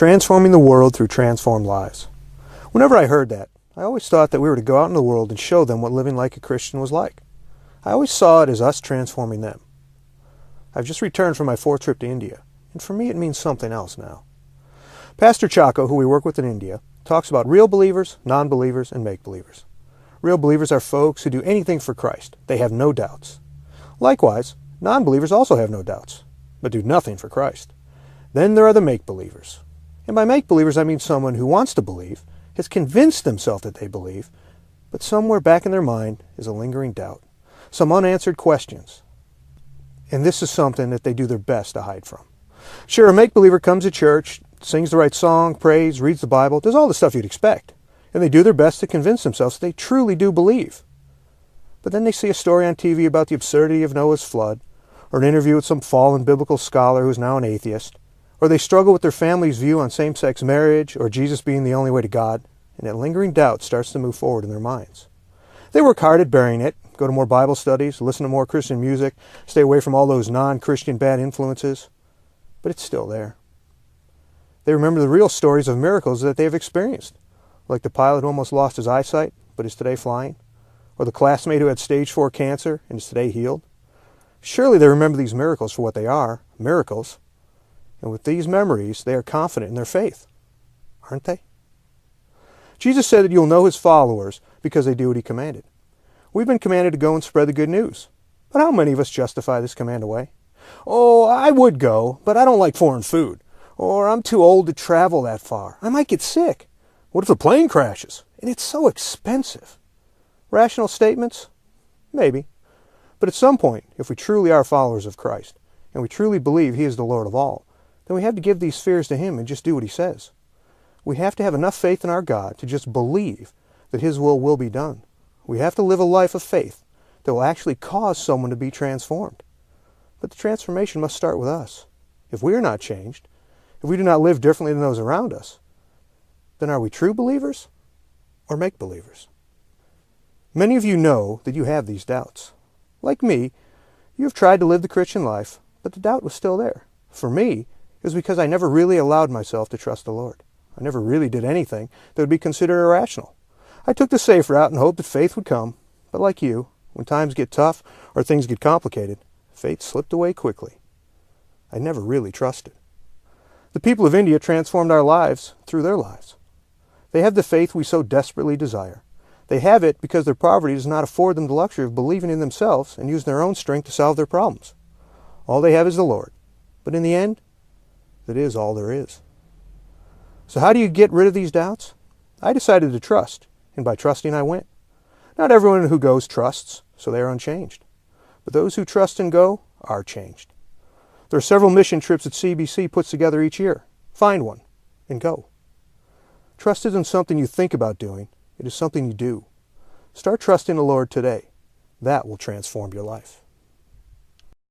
transforming the world through transformed lives. Whenever I heard that, I always thought that we were to go out in the world and show them what living like a Christian was like. I always saw it as us transforming them. I've just returned from my 4th trip to India, and for me it means something else now. Pastor Chacko, who we work with in India, talks about real believers, non-believers, and make-believers. Real believers are folks who do anything for Christ. They have no doubts. Likewise, non-believers also have no doubts, but do nothing for Christ. Then there are the make-believers. And by make-believers I mean someone who wants to believe, has convinced themselves that they believe, but somewhere back in their mind is a lingering doubt, some unanswered questions. And this is something that they do their best to hide from. Sure, a make-believer comes to church, sings the right song, prays, reads the Bible, does all the stuff you'd expect. And they do their best to convince themselves that they truly do believe. But then they see a story on TV about the absurdity of Noah's flood, or an interview with some fallen biblical scholar who's now an atheist, or they struggle with their family's view on same-sex marriage, or Jesus being the only way to God, and that lingering doubt starts to move forward in their minds. They work hard at burying it, go to more Bible studies, listen to more Christian music, stay away from all those non-Christian bad influences, but it's still there. They remember the real stories of miracles that they have experienced, like the pilot who almost lost his eyesight, but is today flying, or the classmate who had stage 4 cancer and is today healed. Surely they remember these miracles for what they are, miracles, and with these memories they are confident in their faith, aren't they? Jesus said that you'll know his followers because they do what he commanded. We've been commanded to go and spread the good news, but how many of us justify this command away? Oh, I would go, but I don't like foreign food, or I'm too old to travel that far. I might get sick. What if the plane crashes? And it's so expensive. Rational statements? Maybe. But at some point, if we truly are followers of Christ, and we truly believe he is the Lord of all, then we have to give these fears to him and just do what he says. We have to have enough faith in our God to just believe that his will be done. We have to live a life of faith that will actually cause someone to be transformed. But the transformation must start with us. If we are not changed, if we do not live differently than those around us, then are we true believers or make-believers? Many of you know that you have these doubts. Like me, you have tried to live the Christian life, but the doubt was still there. For me, it was because I never really allowed myself to trust the Lord. I never really did anything that would be considered irrational. I took the safe route and hoped that faith would come, but like you, when times get tough or things get complicated, faith slipped away quickly. I never really trusted. The people of India transformed our lives through their lives. They have the faith we so desperately desire. They have it because their poverty does not afford them the luxury of believing in themselves and using their own strength to solve their problems. All they have is the Lord. But in the end, that is all there is. So how do you get rid of these doubts? I decided to trust, and by trusting I went. Not everyone who goes trusts, so they are unchanged. But those who trust and go are changed. There are several mission trips that CBC puts together each year. Find one and go. Trust isn't something you think about doing. It is something you do. Start trusting the Lord today. That will transform your life.